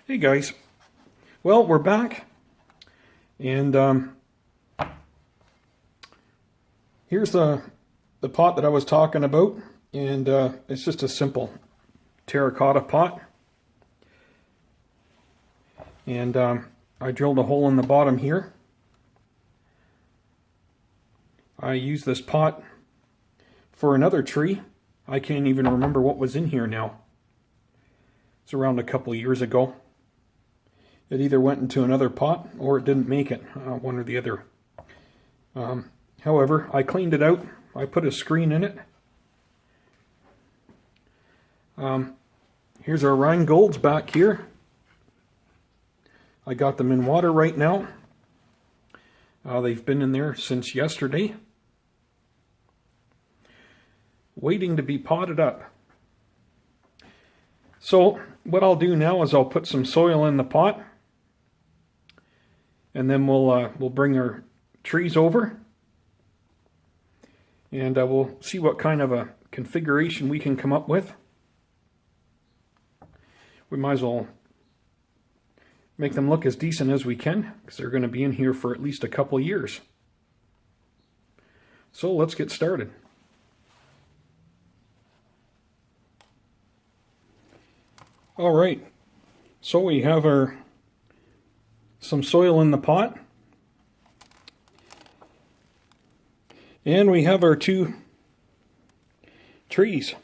Hey guys, well we're back, and here's the pot that I was talking about, and it's just a simple terracotta pot, and I drilled a hole in the bottom here. I used this pot for another tree. I can't even remember what was in here now. It's around a couple of years ago. It either went into another pot or it didn't make it, one or the other. However, I cleaned it out. I put a screen in it. Here's our Rheingolds back here. I got them in water right now. They've been in there since yesterday, waiting to be potted up. So what I'll do now is I'll put some soil in the pot, and then we'll bring our trees over, and we'll see what kind of a configuration we can come up with. We might as well make them look as decent as we can, because they're going to be in here for at least a couple of years. So let's get started. All right, so we have some soil in the pot, and we have our two trees.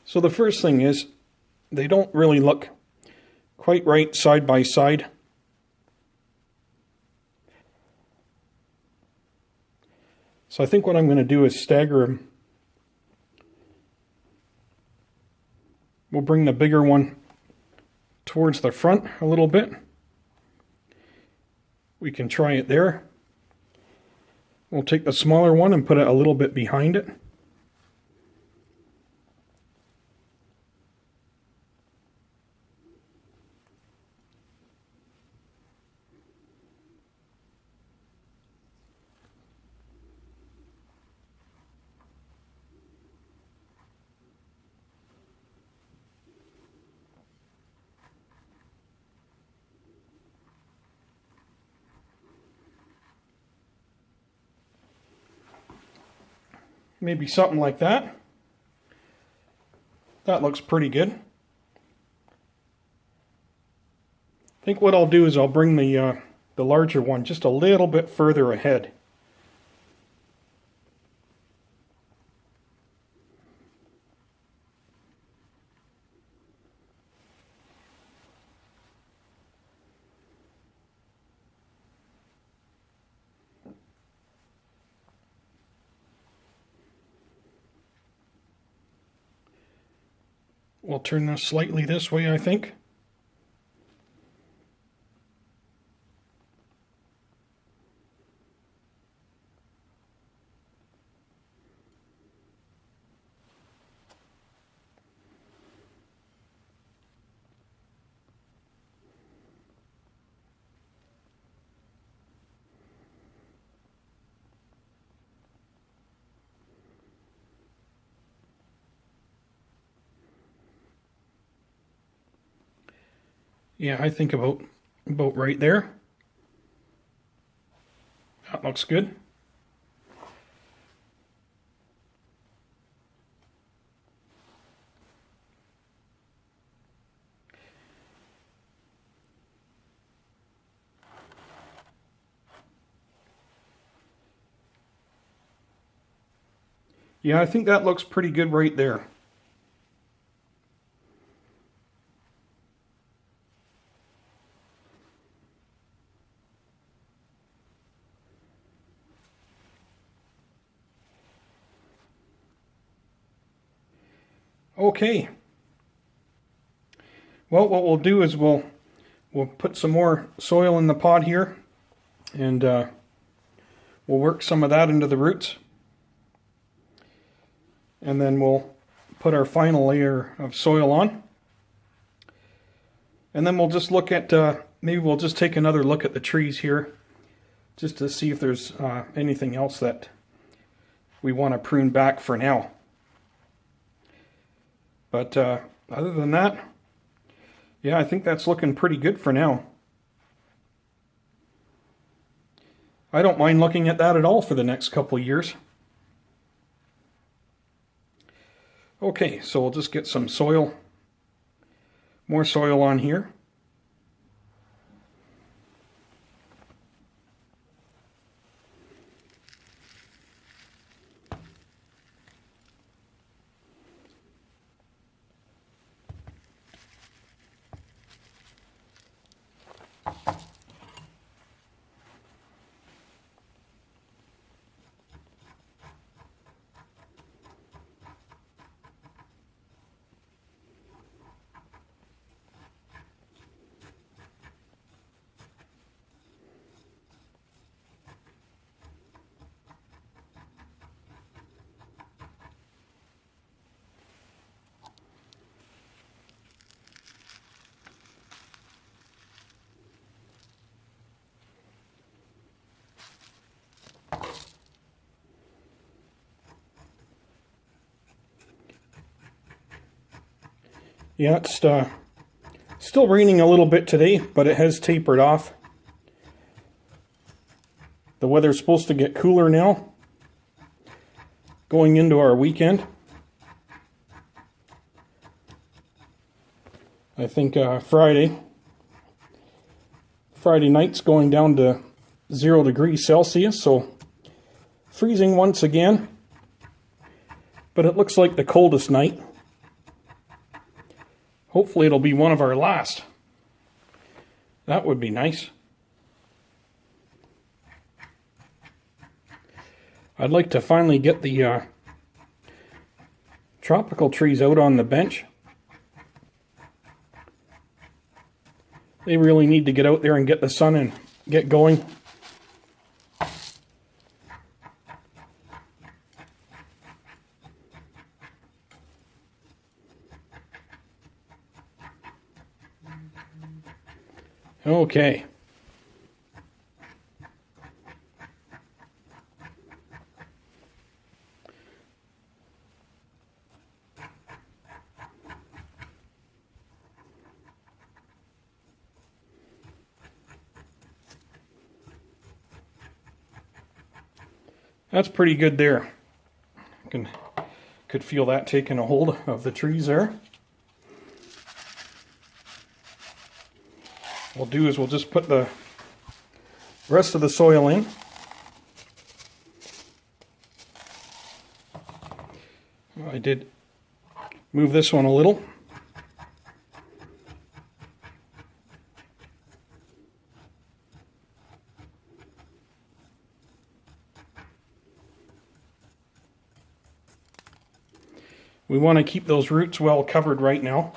So the first thing is, they don't really look quite right side by side. So I think what I'm going to do is stagger them. We'll bring the bigger one towards the front a little bit. We can try it there. We'll take the smaller one and put it a little bit behind it. Maybe something like that. That looks pretty good. I think what I'll do is I'll bring the larger one just a little bit further ahead. We'll turn this slightly this way, I think. Yeah, I think about right there. That looks good. Yeah, I think that looks pretty good right there. Okay. Well, what we'll do is we'll put some more soil in the pot here, and we'll work some of that into the roots, and then we'll put our final layer of soil on. And then we'll just look at, maybe we'll just take another look at the trees here, just to see if there's anything else that we want to prune back for now. But other than that, yeah, I think that's looking pretty good for now. I don't mind looking at that at all for the next couple years. Okay, so we'll just get some soil, more soil on here. Yeah, it's still raining a little bit today, but it has tapered off. The weather's supposed to get cooler now, going into our weekend. I think Friday night's going down to 0 degrees Celsius, so freezing once again. But it looks like the coldest night. Hopefully it'll be one of our last. That would be nice. I'd like to finally get the tropical trees out on the bench. They really need to get out there and get the sun and get going. Okay. That's pretty good there. Could feel that taking a hold of the trees there. What we'll do is we'll just put the rest of the soil in. I did move this one a little. We want to keep those roots well covered right now.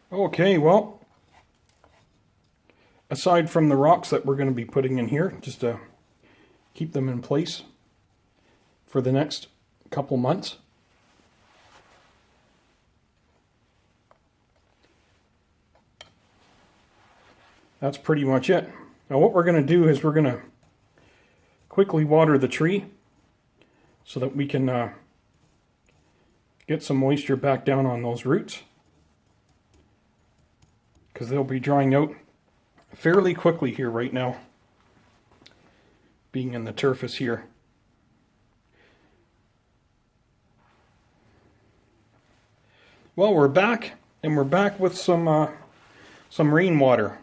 Okay, well, aside from the rocks that we're going to be putting in here, just to keep them in place for the next couple months, that's pretty much it. Now what we're going to do is we're going to quickly water the tree so that we can get some moisture back down on those roots, because they'll be drying out fairly quickly here right now, being in the turf is here. Well, we're back, and we're back with some rainwater.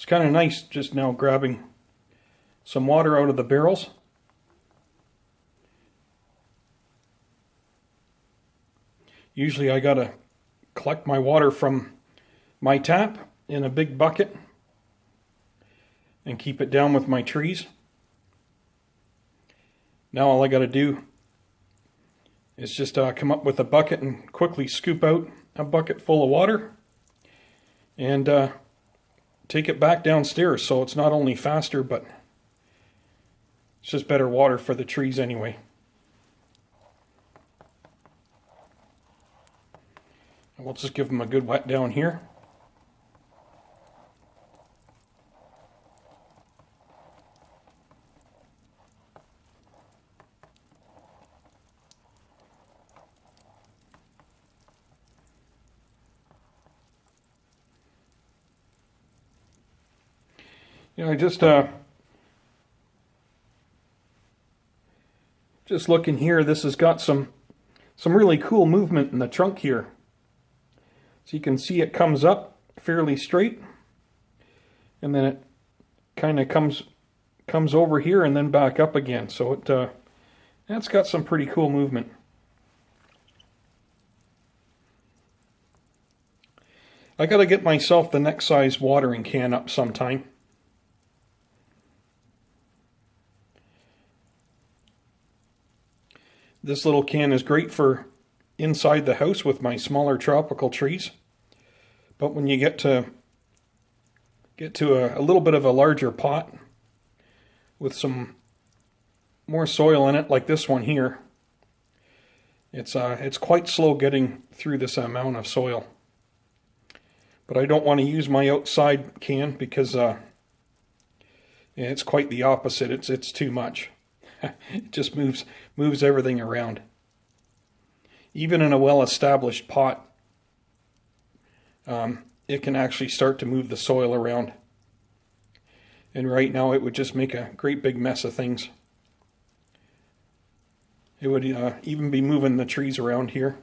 kind of nice just now grabbing some water out of the barrels. Usually I gotta collect my water from my tap in a big bucket and keep it down with my trees. Now all I gotta do is just come up with a bucket and quickly scoop out a bucket full of water and take it back downstairs, so it's not only faster, but it's just better water for the trees anyway. And we'll just give them a good wet down here. You know, just looking here, this has got some really cool movement in the trunk here. So you can see it comes up fairly straight, and then it kind of comes over here and then back up again. So that's got some pretty cool movement. I got to get myself the next size watering can up sometime. This little can is great for inside the house with my smaller tropical trees. But when you get to a little bit of a larger pot with some more soil in it, like this one here, it's quite slow getting through this amount of soil. But I don't want to use my outside can because it's quite the opposite. It's too much. It just moves everything around. Even in a well-established pot, it can actually start to move the soil around. And right now it would just make a great big mess of things. It would even be moving the trees around here.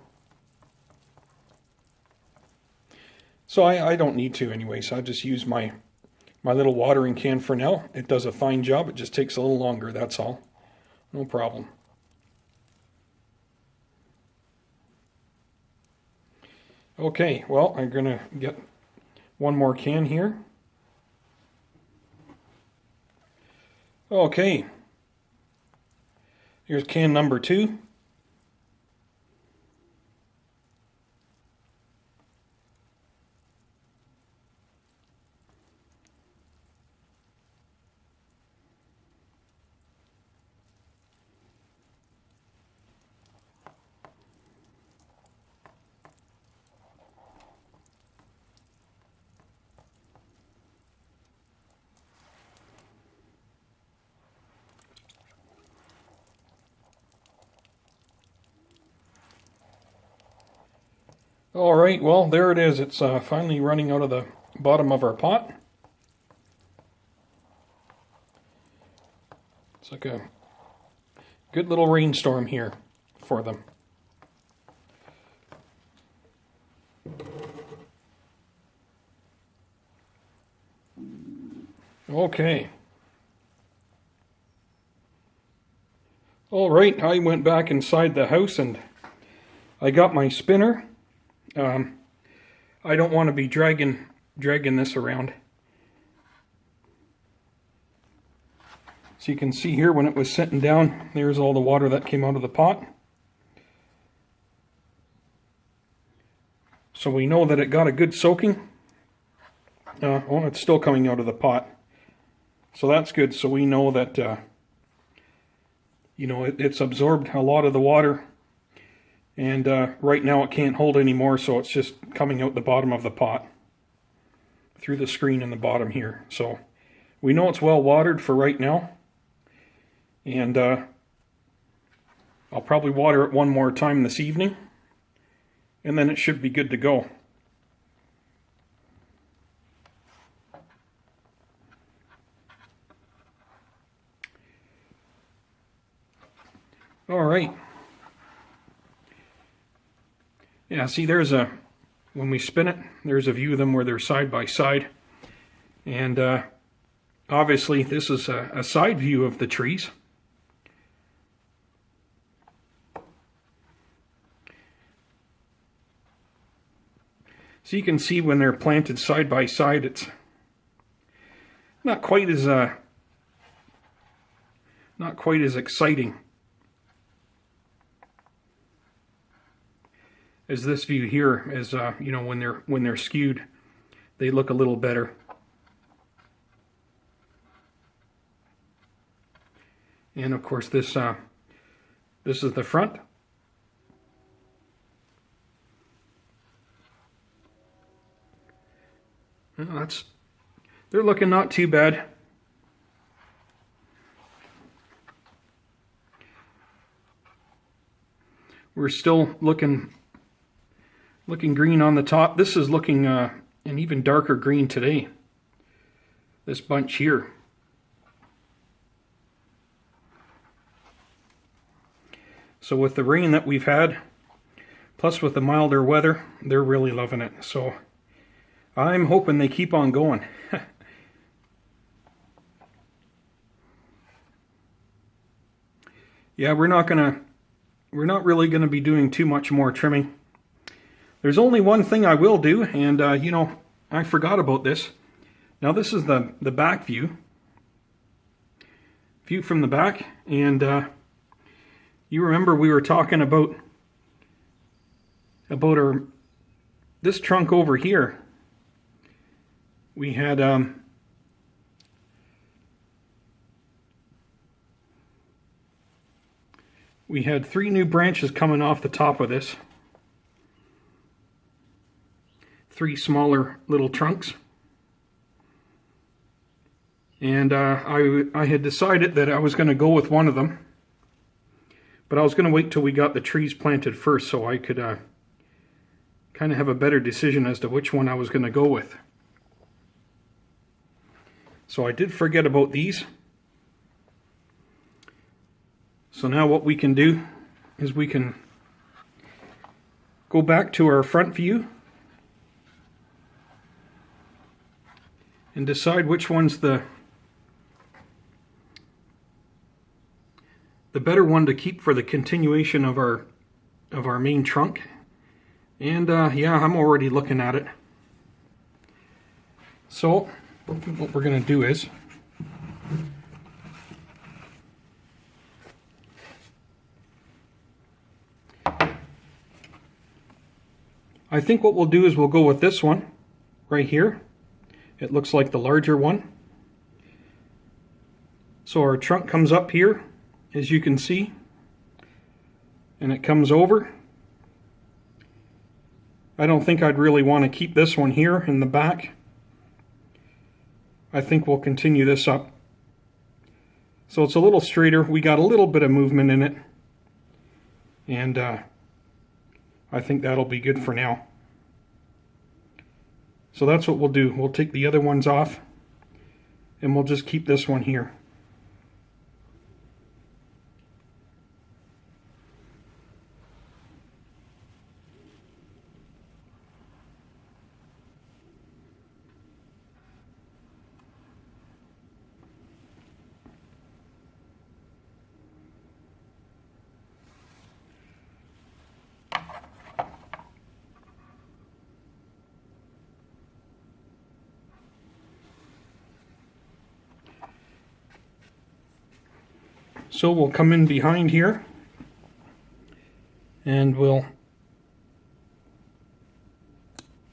So I don't need to anyway, so I just use my little watering can for now. It does a fine job. It just takes a little longer, that's all. No problem. Okay, well, I'm going to get one more can here. Okay. Here's can number 2. Alright, well, there it is. It's finally running out of the bottom of our pot. It's like a good little rainstorm here for them. Okay. Alright, I went back inside the house and I got my spinner. I don't want to be dragging this around. So you can see here when it was sitting down, there's all the water that came out of the pot. So we know that it got a good soaking. Oh, it's still coming out of the pot. So that's good. So we know that, it's absorbed a lot of the water. And right now it can't hold anymore, so it's just coming out the bottom of the pot through the screen in the bottom here. So we know it's well watered for right now. And I'll probably water it one more time this evening. And then it should be good to go. All right. Yeah, see, when we spin it, there's a view of them where they're side by side. And obviously this is a side view of the trees. So you can see when they're planted side by side, it's not quite as exciting as this view here. As you know, when they're skewed, they look a little better. And of course, this is the front. Well, they're looking not too bad. We're still looking green on the top. This is looking an even darker green today. This bunch here. So with the rain that we've had, plus with the milder weather, they're really loving it. So I'm hoping they keep on going. Yeah, we're not really gonna be doing too much more trimming. There's only one thing I will do, and you know, I forgot about this. Now this is the back view from the back, and you remember we were talking about this trunk over here. We had three new branches coming off the top of this. Three smaller little trunks. And I had decided that I was going to go with one of them. But I was going to wait till we got the trees planted first so I could kind of have a better decision as to which one I was going to go with. So I did forget about these. So now what we can do is we can go back to our front view and decide which one's the better one to keep for the continuation of our main trunk. And yeah, I'm already looking at it. So what we're going to do is I think what we'll do is we'll go with this one right here. It looks like the larger one. So our trunk comes up here, as you can see, and it comes over. I don't think I'd really want to keep this one here in the back. I think we'll continue this up. So it's a little straighter. We got a little bit of movement in it. And I think that'll be good for now. So that's what we'll do. We'll take the other ones off and we'll just keep this one here. So we'll come in behind here and we'll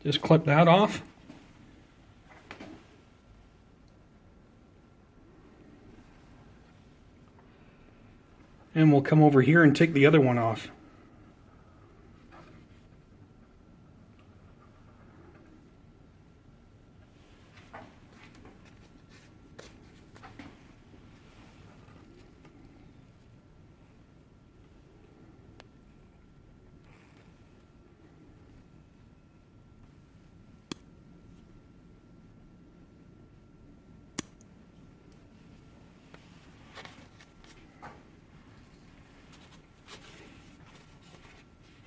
just clip that off. And we'll come over here and take the other one off.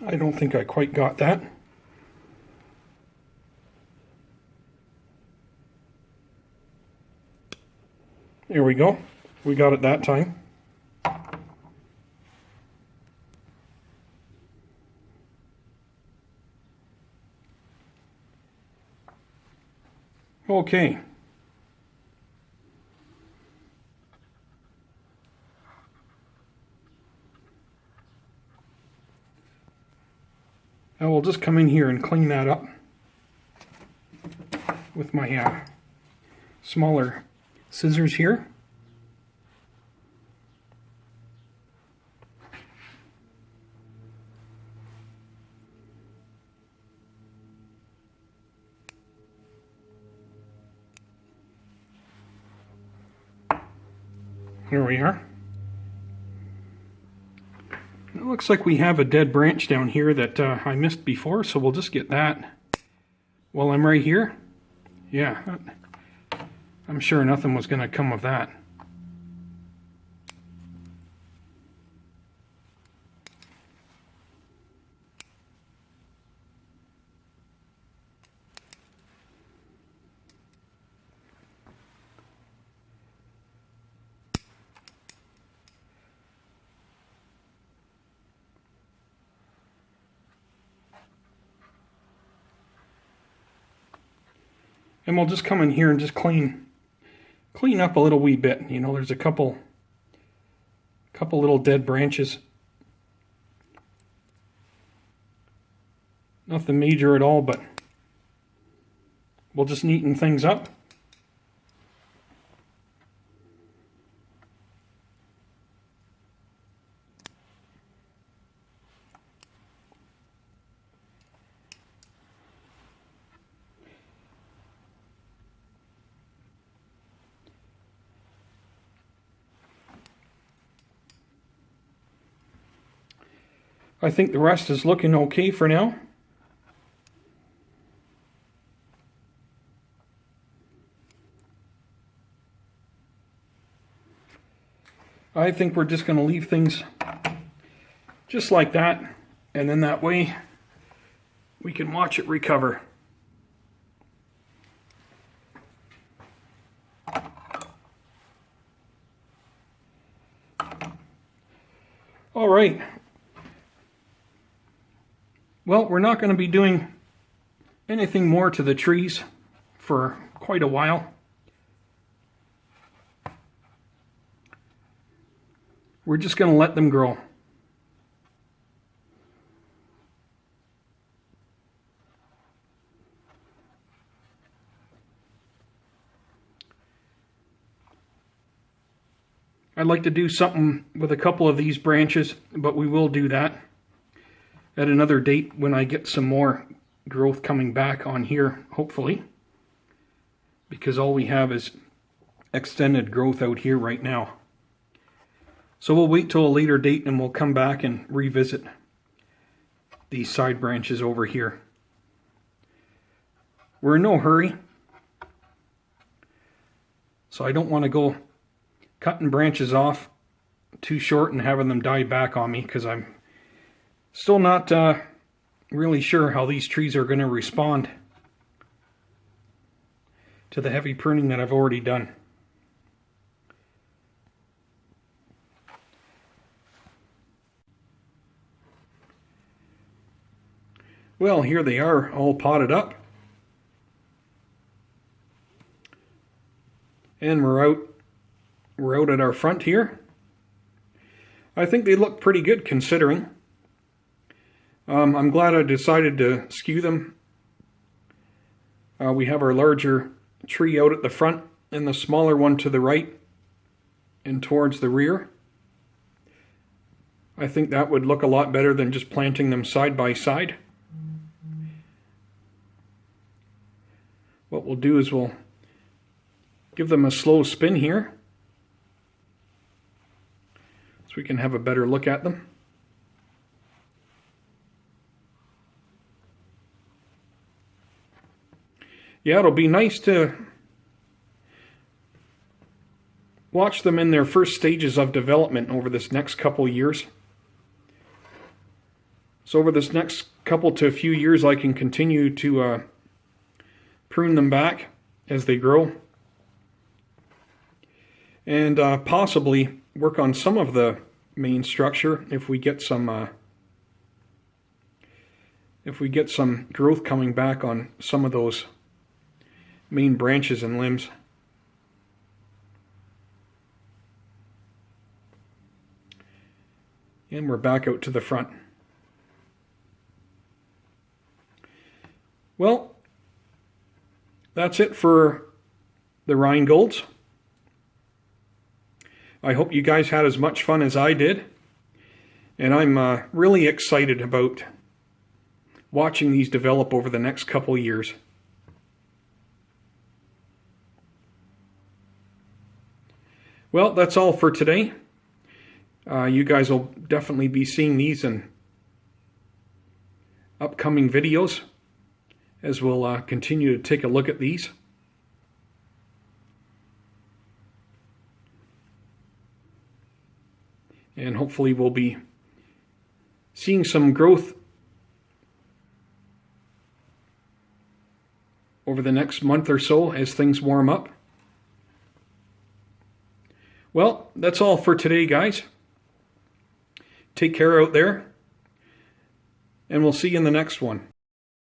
I don't think I quite got that. we go. We got it that time. Okay. I will just come in here and clean that up with my smaller scissors here. Here we are. It looks like we have a dead branch down here that I missed before, so we'll just get that while I'm right here. Yeah, I'm sure nothing was going to come of that. And we'll just come in here and just clean up a little wee bit. You know, there's a couple little dead branches. Nothing major at all, but we'll just neaten things up. I think the rest is looking okay for now. I think we're just going to leave things just like that, and then that way we can watch it recover. All right. Well, we're not going to be doing anything more to the trees for quite a while. We're just going to let them grow. I'd like to do something with a couple of these branches, but we will do that at another date when I get some more growth coming back on here, hopefully. Because all we have is extended growth out here right now. So we'll wait till a later date and we'll come back and revisit these side branches over here. We're in no hurry, so I don't want to go cutting branches off too short and having them die back on me, because I'm still not really sure how these trees are going to respond to the heavy pruning that I've already done. Well, here they are, all potted up. And we're out at our front here. I think they look pretty good considering. I'm glad I decided to skew them. We have our larger tree out at the front and the smaller one to the right and towards the rear. I think that would look a lot better than just planting them side by side. What we'll do is we'll give them a slow spin here so we can have a better look at them. Yeah, it'll be nice to watch them in their first stages of development over this next couple years. So over this next couple to a few years, I can continue to prune them back as they grow. and possibly work on some of the main structure if we get some growth coming back on some of those main branches and limbs. And we're back out to the front. Well, that's it for the Rheingolds. I hope you guys had as much fun as I did. And I'm really excited about watching these develop over the next couple years. Well, that's all for today. You guys will definitely be seeing these in upcoming videos as we'll continue to take a look at these. And hopefully we'll be seeing some growth over the next month or so as things warm up. Well, that's all for today, guys. Take care out there, and we'll see you in the next one.